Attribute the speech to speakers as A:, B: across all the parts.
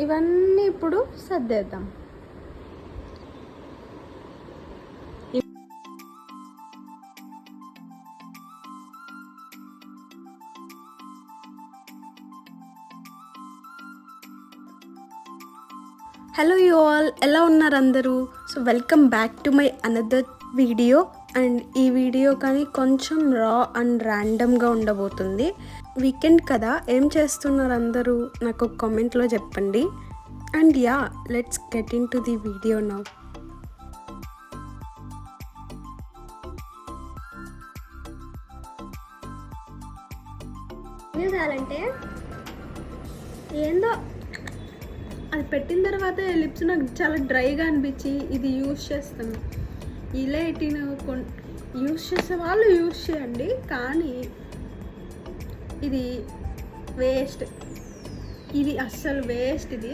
A: ఇవన్నీ ఇప్పుడు సర్దేద్దాం. Hello you all, ఎలా ఉన్నారు అందరూ? So welcome back to my another video. And ఈ వీడియో కానీ కొంచెం రా అండ్ ర్యాండమ్గా ఉండబోతుంది. వీకెండ్ కదా, ఏం చేస్తున్నారు అందరూ నాకు కామెంట్లో చెప్పండి. And yeah, let's get in to the video now. ఏదంటే ఏందో అది పెట్టిన తర్వాత లిప్స్ నాకు చాలా డ్రైగా అనిపించి ఇది యూజ్ చేస్తాను. ఇలా ఎట్టిన యూజ్ చేసే వాళ్ళు యూజ్ చేయండి, కానీ ఇది వేస్ట్. ఇది అస్సలు వేస్ట్ ఇది.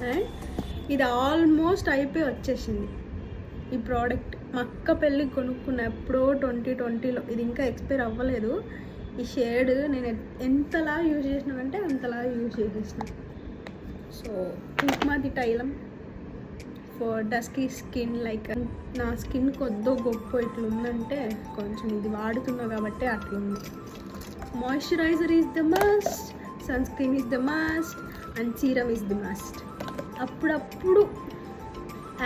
A: అండ్ ఇది ఆల్మోస్ట్ అయిపోయి వచ్చేసింది ఈ ప్రోడక్ట్. మా అక్క పెళ్ళి కొనుక్కున్న ఎప్పుడో 2020లో, ఇది ఇంకా ఎక్స్పైర్ అవ్వలేదు. ఈ షేడ్ నేను ఎంతలా యూజ్ చేసినానంటే అంతలా యూజ్ చేసేసిన. So Kumkumadi Tailam for dusky skin. Like నా స్కిన్ కొద్దో గొప్ప ఇట్లుందంటే కొంచెం ఇది వాడుతున్నా కాబట్టి అట్లుంది. Moisturiser is the must, sunscreen is the must, and serum is the must. అప్పుడప్పుడు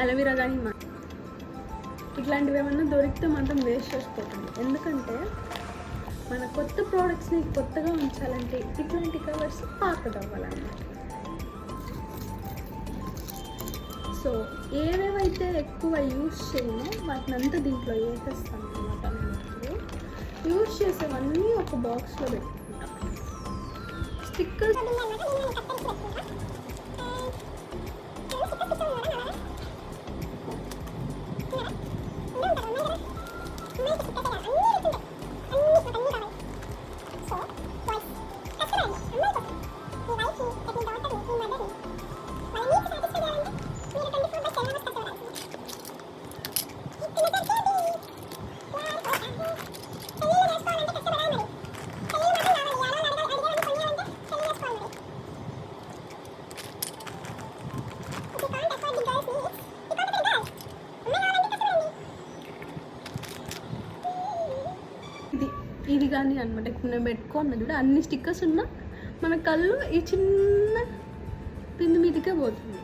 A: అలోవెరా కానీ ఇట్లాంటివి ఏమన్నా దొరికితే మాత్రం వేస్ట్ చేసుకోకండి. ఎందుకంటే మన కొత్త ప్రోడక్ట్స్ని కొత్తగా ఉంచాలంటే ఇట్లాంటి కవర్స్ పాతది అవ్వాలన్నమాట. సో ఏవేవైతే ఎక్కువ యూజ్ చేయమో వాటిని అంతా దీంట్లో వేసేస్తాను అనమాట. నేను యూజ్ చేసేవన్నీ ఒక బాక్స్లో పెట్టుకుంటాను. స్టిక్కర్స్ ఇది కానీ అనమాట. ఇప్పుడు నేను పెట్టుకున్నా చూడ, అన్ని స్టిక్కర్స్ ఉన్నా మన కళ్ళు ఈ చిన్న పిండి మీదకే పోతుంది.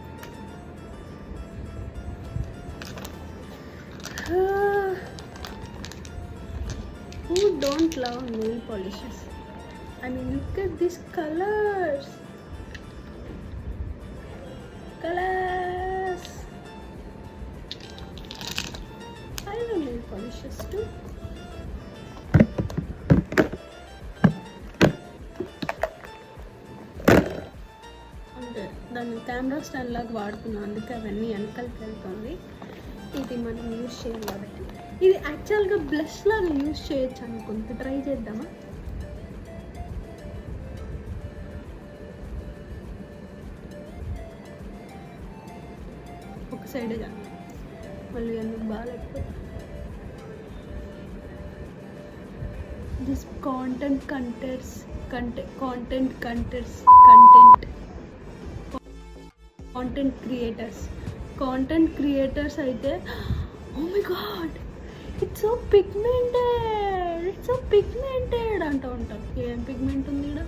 A: Who don't love nail polishes? I mean, look at these colors. I love nail polishes too. దాన్ని కెమెరా స్టాండ్ లాగా వాడుతున్నాను, అందుకే అవన్నీ వెనకాలకి వెళ్తుంది. ఇది మనం యూజ్ చేయాలి కాబట్టి ఇది యాక్చువల్గా బ్లష్ లాగా యూజ్ చేయొచ్చు అనుకుంటే ట్రై చేద్దామా? ఒక సైడే కానీ మళ్ళీ ఎందుకు బాగాలేకపోతే. దిస్ కాంటెంట్ క్రియేటర్స్ అయితే oh my God, it's so pigmented అంటూ ఉంటారు. ఏం పిగ్మెంట్ ఉంది ఇక్కడ?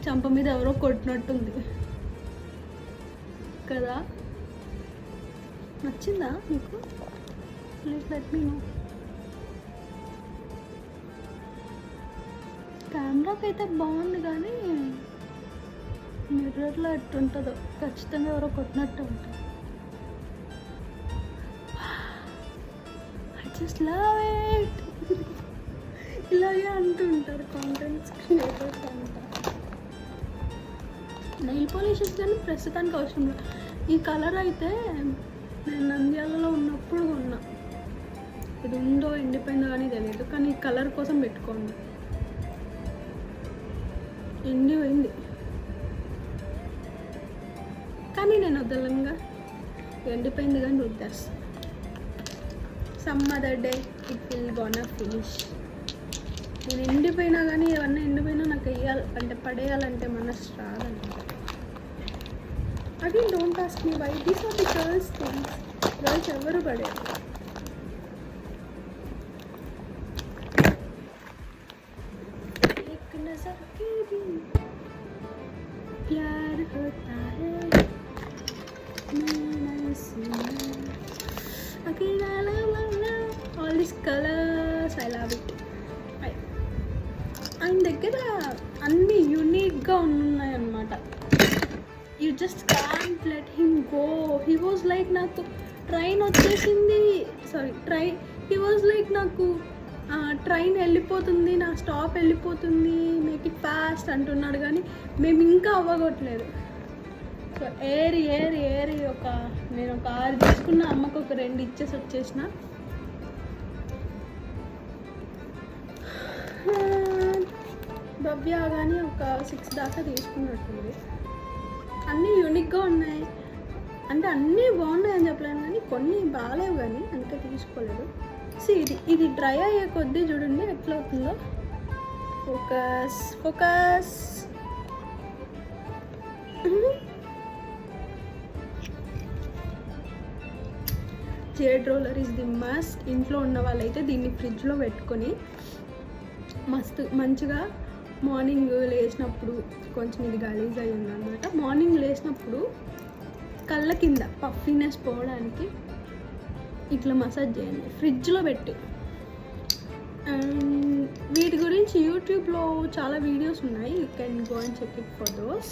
A: చంప మీద ఎవరో కొట్టినట్టుంది కదా. నచ్చిందా మీకు? Please let me know. కెమెరాకి అయితే బాగుంది, కానీ మిర్రర్లో ఎట్టుంటుందో ఖచ్చితంగా ఎవరో కొట్టినట్టు ఉంటుంది. I just love it. ఇలాగే అంటుంటారు కాంటెంట్ క్రియేటర్స్ అంతా. నెయిల్ పాలిషెస్ కానీ ప్రస్తుతానికి అవసరం లేదు. ఈ కలర్ అయితే నేను నంద్యాలలో ఉన్నప్పుడు కొన్నా. ఇది ఉందో ఎండిపోయిందో కానీ తెలియదు, కానీ ఈ కలర్ కోసం పెట్టుకోండి. ఎండిపోయింది కానీ నేను వదలంగా, ఎండిపోయింది కానీ వద్దేస్తాను. Some other day it will gonna finish. నేను ఎండిపోయినా కానీ ఏమన్నా ఎండిపోయినా నాకు వేయాలి అంటే పడేయాలంటే మనసు రాదన్నమాట. Again don't ask me why these are the girls things. Girls ఎవరు పడేయాలి. एक नजर के भी प्यार होता है all these colors I love it. ఆయన దగ్గర అన్నీ యూనిక్గా ఉన్నాయన్నమాట. You just can't let him go. He was like నాకు ట్రైన్ వచ్చేసింది, హీ వాజ్ లైక్ నాకు ట్రైన్ వెళ్ళిపోతుంది, నా స్టాప్ వెళ్ళిపోతుంది, మేక్ ఇట్ ఫాస్ట్ అంటున్నాడు. కానీ మేము ఇంకా అవ్వగొట్టలేదు. సో ఏరి నేను ఒక 6 తీసుకున్న, అమ్మకు ఒక 2 ఇచ్చేసి వచ్చేసిన. భవ్య కానీ ఒక 6 దాకా తీసుకున్నట్టుంది. అన్నీ యూనిక్గా ఉన్నాయి, అంటే అన్నీ బాగున్నాయి అని చెప్పలేను, కానీ కొన్ని బాగాలేవు, కానీ అందుకే తీసుకోలేదు. సో ఇది డ్రై అయ్యే కొద్దీ చూడండి ఎట్లా అవుతుందో. Focus jade roller is the must. ఇంట్లో ఉన్న వాళ్ళైతే దీన్ని ఫ్రిడ్జ్లో పెట్టుకొని మంచిగా మార్నింగ్ లేచినప్పుడు, కొంచెం ఇది గలీజ్ అయి ఉందన్నమాట, మార్నింగ్ లేచినప్పుడు కళ్ళ కింద పఫీనెస్ పోవడానికి ఇట్లా మసాజ్ చేయండి ఫ్రిడ్జ్లో పెట్టి. వీటి గురించి యూట్యూబ్లో చాలా వీడియోస్ ఉన్నాయి, you can go and check it for those.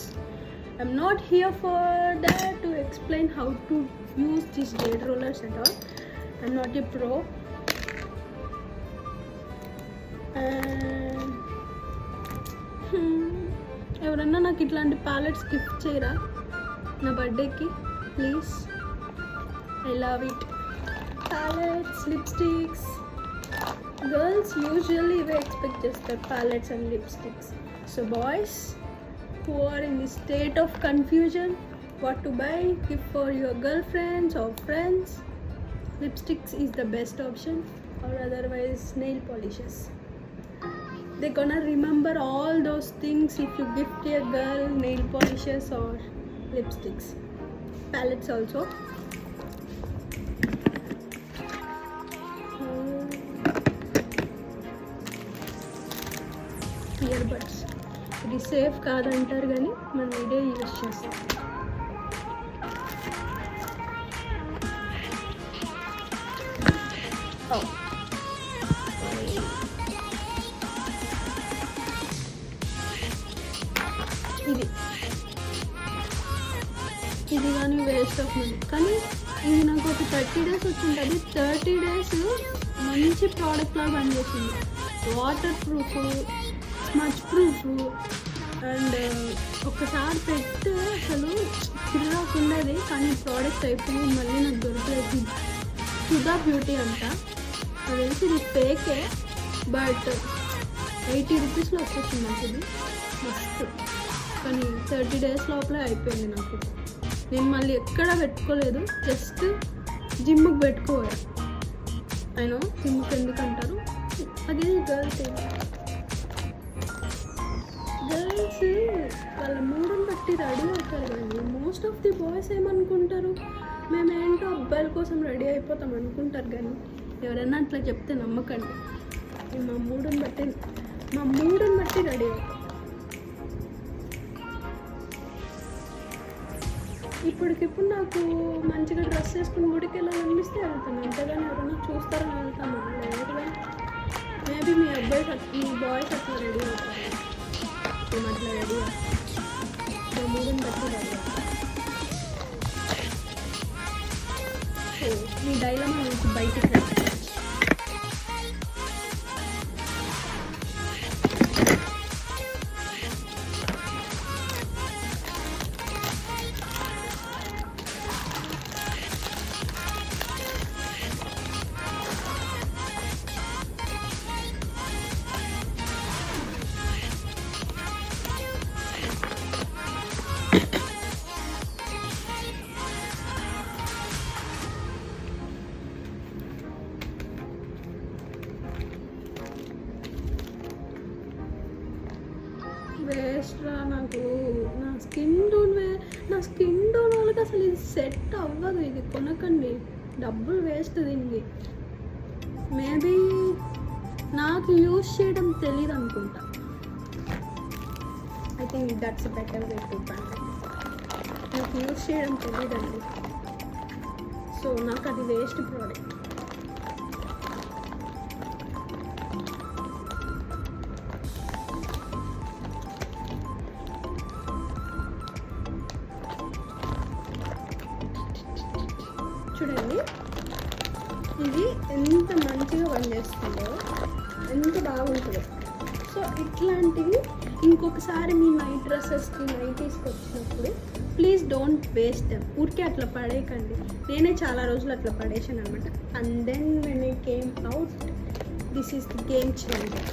A: I'm not here for that to explain how to use this jade rollers and all. I'm not a pro. ఎవరన్నా నాకు ఇట్లాంటి ప్యాలెట్స్ గిఫ్ట్ చేయరా నా బర్త్డేకి please. I love it. Palettes, lipsticks. Girls usually ఇవే expect చేస్తారు, palettes and lipsticks. So boys who are in the state of confusion what to buy, gift for your girlfriends or friends, lipsticks is the best option, or otherwise nail polishes. They're gonna remember all those things if you gift a girl nail polishes or lipsticks. Palettes also. Earbuds. ఇది safe కాదంటారు కానీ మనం ఇదే use చేస్తాం. ఇది కానీ waste of money, కానీ ఇది నాకు ఒక 30 days వచ్చింటుంది. 30 days మంచి ప్రోడక్ట్ లాగా పనిచేసింది. Water proof, smudge proof, and ఒకసారి పెట్టి అసలు చిరాకుండేది, కానీ ప్రోడక్ట్ అయిపోయి మళ్ళీ నాకు దొరకలేదు. సుధా బ్యూటీ అంట, అది తెలిసి ఇది ఫేకే, బట్ 80 rupeesలో వచ్చేసింది నాకు. ఇది మస్తు, కానీ 30 days లోపలే అయిపోయింది నాకు. నేను మళ్ళీ ఎక్కడ పెట్టుకోలేదు, జస్ట్ జిమ్కి పెట్టుకోవాలి. అయినా జిమ్కి ఎందుకు అంటారు, అదే గర్ల్స్ వాళ్ళ మూడుని బట్టి రెడీ అవుతారు. కానీ మోస్ట్ ఆఫ్ ది బాయ్స్ ఏమనుకుంటారు, మేమేంటో అబ్బాయిల కోసం రెడీ అయిపోతాం అనుకుంటారు. కానీ ఎవరైనా అట్లా చెప్తే నమ్మకండి. మా మూడుని బట్టి రెడీ అవుతాం. ఇప్పటికిప్పుడు నాకు మంచిగా డ్రెస్ వేసుకుని గుడికి వెళ్ళాలనిపిస్తే వెళ్తాను, అంతేగాని ఎవరైనా చూస్తారని వెళ్తాను లేదుగా. మేబీ మీ బాయ్స్ అట్లా రెడీ అవుతారు, మేము అట్లా రెడీ అవుతాం. మా మూడుని బట్టి రెడీ అవుతాం. సో మీ డైలమా నుంచి బయటికి రండి. సెట్ అవ్వదు, ఇది కొనకండి, డబ్బులు వేస్ట్ దీనికి. మేబీ నాకు యూజ్ చేయడం తెలియదు అనుకుంటా. I think that's better way to brand. నాకు యూజ్ చేయడం తెలియదండి, సో నాకు అది వేస్ట్ ప్రోడక్ట్. చూడండి ఇది ఎంత మంచిగా పనిచేస్తుందో, ఎంత బాగుంటుందో. సో ఇట్లాంటివి ఇంకొకసారి మీ నైట్ డ్రెస్సెస్కి నైటీస్కి వచ్చినప్పుడు ప్లీజ్ డోంట్ వేస్ట్ దెమ్. ఊరికే అట్లా పడేయకండి. నేనే చాలా రోజులు అట్లా పడేసాను అనమాట. And then when I came out, this is the game changer.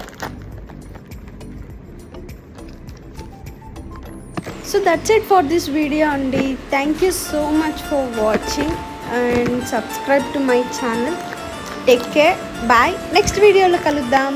A: So that's it for this video అండి. Thank you so much for watching and subscribe to my channel. Take care. Bye. Next video లో కలుద్దాం.